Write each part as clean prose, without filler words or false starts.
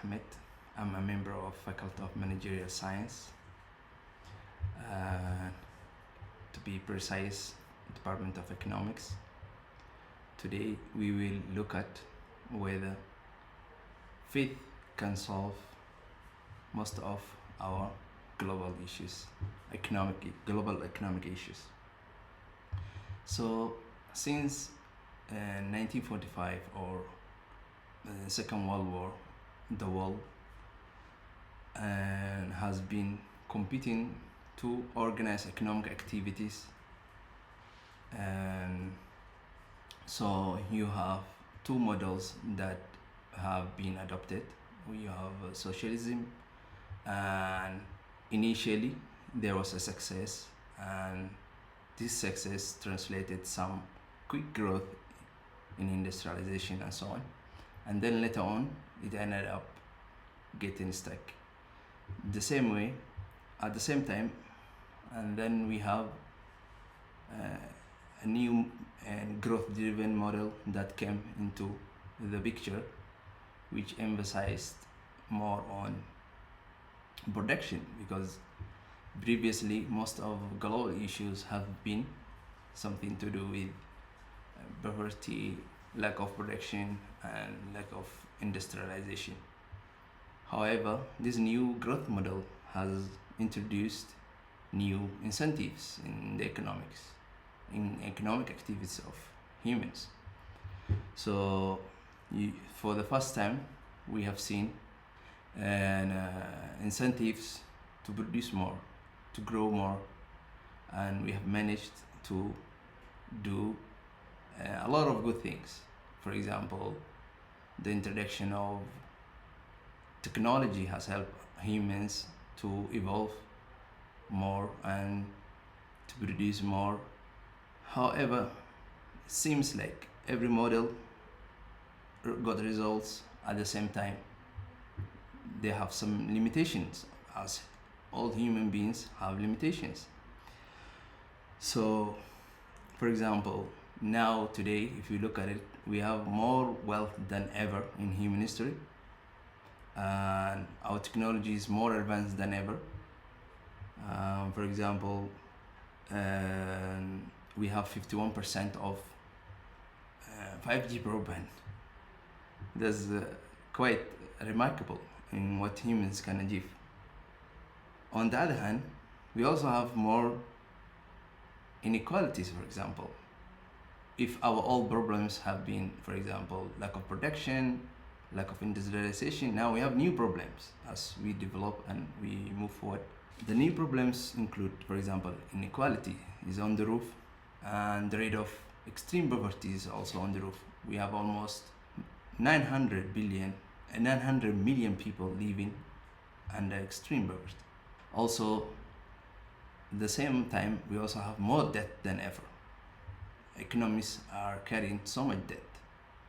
Ahmed. I'm a member of Faculty of Managerial Science. Uh, to be precise, Department of Economics. Today we will look at whether faith can solve most of our global issues, global economic issues. So since 1945 or the Second World War, the world has been competing to organize economic activities, and so you have two models that have been adopted. We have socialism, and initially there was a success, and this success translated some quick growth in industrialization and so on, and then later on it ended up getting stuck the same way at the same time. And then we have a new and growth driven model that came into the picture, which emphasized more on production, because previously most of global issues have been something to do with poverty, lack of production, and lack of industrialization. However, this new growth model has introduced new incentives in the economic activities of humans. So for the first time we have seen incentives to produce more, to grow more, and we have managed to do a lot of good things. For example, the introduction of technology has helped humans to evolve more and to produce more. However, it seems like every model got results at the same time. They have some limitations, as all human beings have limitations. So, for example, now today, if you look at it, we have more wealth than ever in human history, and our technology is more advanced than ever. For example, we have 51% of 5G broadband. That's quite remarkable in what humans can achieve. On the other hand, we also have more inequalities. For example, if our old problems have been, for example, lack of production, lack of industrialization, now we have new problems as we develop and we move forward. The new problems include, for example, inequality is on the roof, and the rate of extreme poverty is also on the roof. We have almost 900 million people living under extreme poverty. Also, at the same time, we also have more debt than ever. Economies are carrying so much debt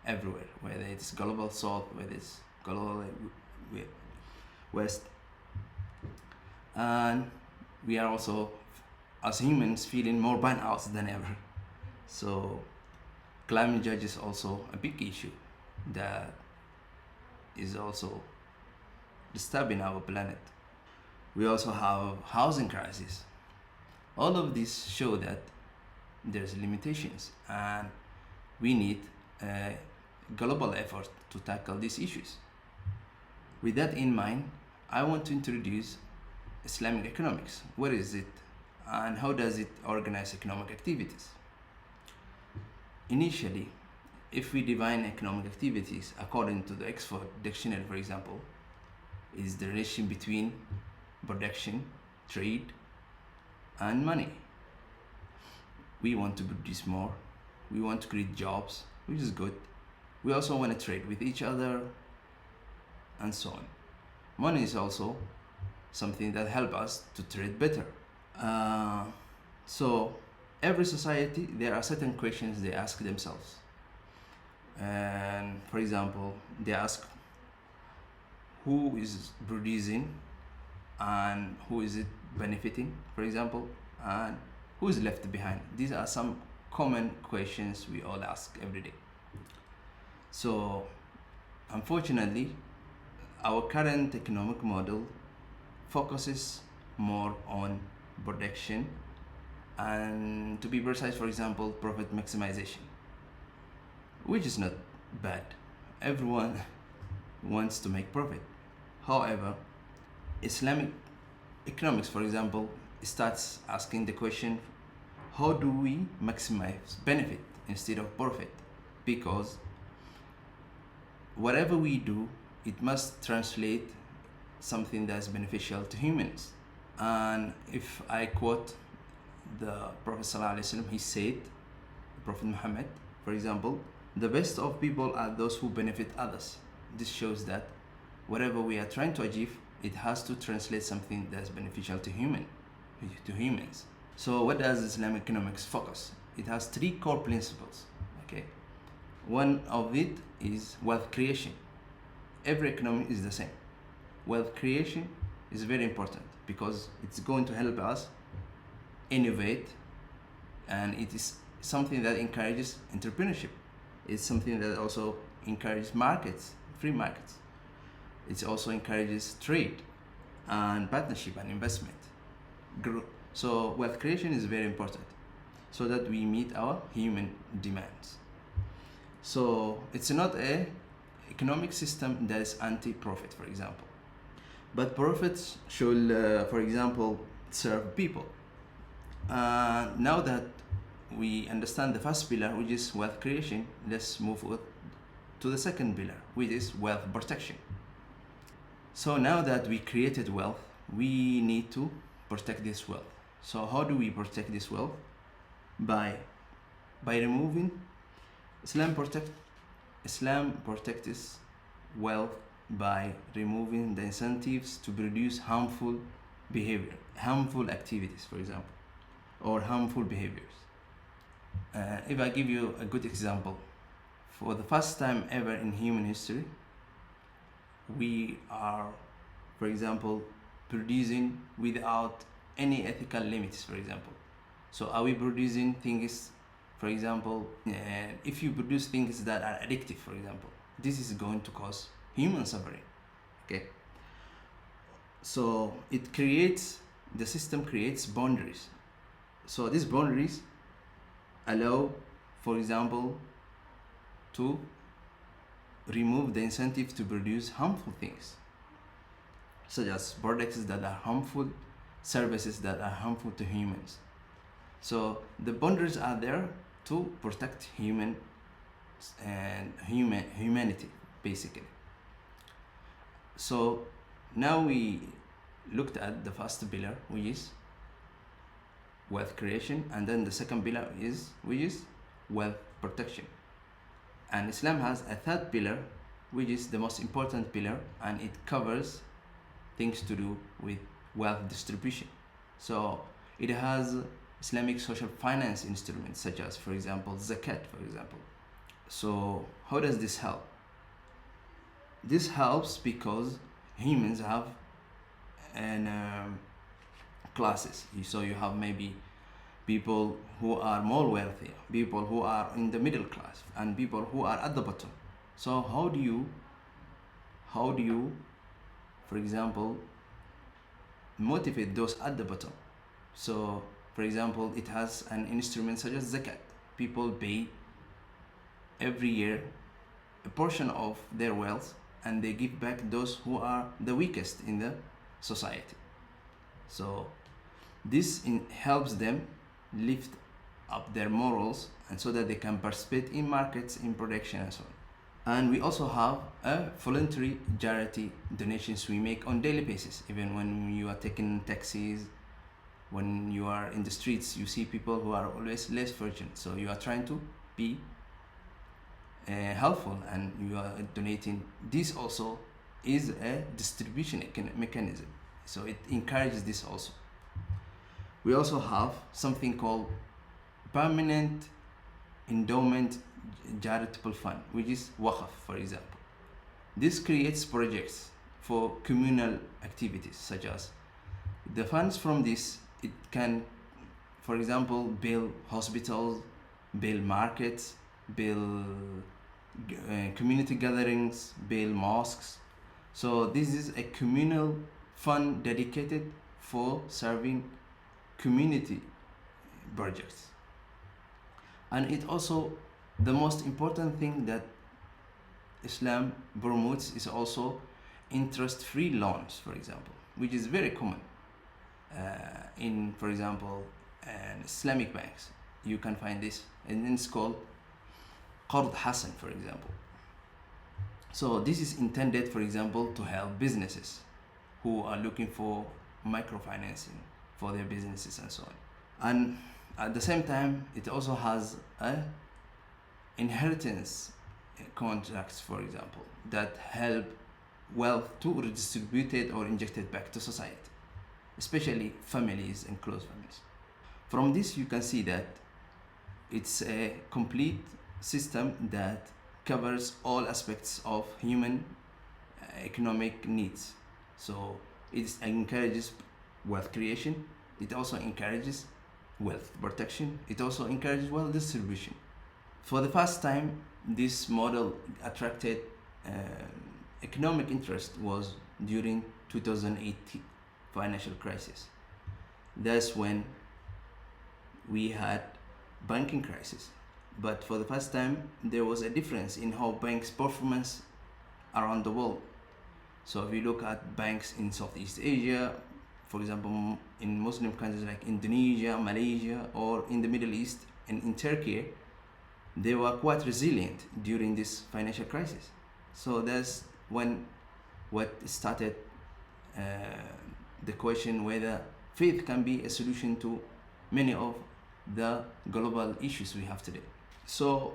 everywhere, whether it's global south, whether it's global west. And we are also, as humans, feeling more burnouts than ever. So climate change is also a big issue that is also disturbing our planet. We also have housing crisis. All of these show that there's limitations, and we need a global effort to tackle these issues. With that in mind, I want to introduce Islamic economics. What is it, and how does it organize economic activities? Initially, if we define economic activities according to the Oxford Dictionary, for example, is the relation between production, trade, and money. We want to produce more, we want to create jobs, which is good. We also want to trade with each other, and so on. Money is also something that helps us to trade better. So every society, there are certain questions they ask themselves. And for example, they ask who is producing and who is it benefiting, for example, and who is left behind. These are some common questions we all ask every day. So unfortunately, our current economic model focuses more on production and, to be precise, for example, profit maximization, which is not bad. Everyone wants to make profit. However, Islamic economics, for example, starts asking the question, how do we maximize benefit instead of profit? Because whatever we do, it must translate something that's beneficial to humans. And if I quote the Prophet ﷺ, he said, Prophet Muhammad, for example, the best of people are those who benefit others. This shows that whatever we are trying to achieve, it has to translate something that's beneficial to humans. So what does Islamic economics focus? It has three core principles. Okay, one of it is wealth creation. Every economy is the same. Wealth creation is very important because it's going to help us innovate, and it is something that encourages entrepreneurship. It's something that also encourages markets, free markets. It also encourages trade and partnership and investment. So wealth creation is very important so that we meet our human demands. So it's not a economic system that is anti-profit, for example. But profits should, for example, serve people. Now that we understand the first pillar, which is wealth creation, let's move to the second pillar, which is wealth protection. So now that we created wealth, we need to protect this wealth. So how do we protect this wealth? By removing Islam protects wealth by removing the incentives to produce harmful behavior, harmful activities, for example, or harmful behaviors. If I give you a good example, for the first time ever in human history, we are, for example, producing without any ethical limits, for example. So are we producing things, for example, if you produce things that are addictive, for example, this is going to cause human suffering. Okay, so the system creates boundaries. So these boundaries allow, for example, to remove the incentive to produce harmful things, such as products that are harmful, services that are harmful to humans. So the boundaries are there to protect humanity, basically. So now we looked at the first pillar, which is wealth creation, and then the second pillar which is wealth protection. And Islam has a third pillar, which is the most important pillar, and it covers things to do with wealth distribution. So it has Islamic social finance instruments, such as, for example, zakat, for example. So how does this help? This helps because humans have classes. So you have maybe people who are more wealthy, people who are in the middle class, and people who are at the bottom. So how do you, for example, motivate those at the bottom? So, for example, it has an instrument such as zakat. People pay every year a portion of their wealth, and they give back those who are the weakest in the society. So this helps them lift up their morals, and so that they can participate in markets, in production, and so on. And we also have a voluntary charity donations we make on daily basis. Even when you are taking taxis, when you are in the streets, you see people who are always less fortunate. So you are trying to be helpful, and you are donating. This also is a distribution mechanism. So it encourages this also. We also have something called permanent endowment charitable fund, which is waqf, for example. This creates projects for communal activities, such as the funds from this, it can, for example, build hospitals, build markets, build community gatherings, build mosques, So this is a communal fund dedicated for serving community projects. And it also, the most important thing that Islam promotes is also interest-free loans, for example, which is very common in, for example, Islamic banks. You can find this, and it's called Qard Hasan, for example. So this is intended, for example, to help businesses who are looking for microfinancing for their businesses and so on. And at the same time, it also has inheritance contracts, for example, that help wealth to be redistributed or injected back to society, especially families and close families. From this, you can see that it's a complete system that covers all aspects of human economic needs. So it encourages wealth creation, it also encourages wealth protection, it also encourages wealth distribution. For the first time, this model attracted economic interest was during 2008 financial crisis. That's when we had banking crisis. But for the first time, there was a difference in how banks' performance around the world. So if you look at banks in Southeast Asia, for example, in Muslim countries like Indonesia, Malaysia, or in the Middle East and in Turkey, they were quite resilient during this financial crisis. So that's when what started the question whether faith can be a solution to many of the global issues we have today. So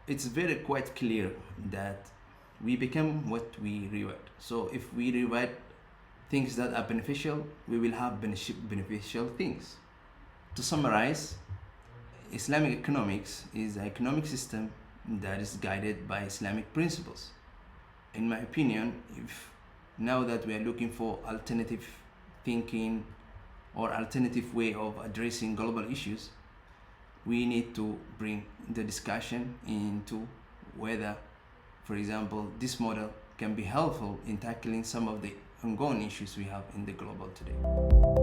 it's very quite clear that we become what we reward. So if we reward things that are beneficial, we will have beneficial things. To summarize, Islamic economics is an economic system that is guided by Islamic principles. In my opinion, if now that we are looking for alternative thinking or alternative way of addressing global issues, we need to bring the discussion into whether, for example, this model can be helpful in tackling some of the ongoing issues we have in the global today.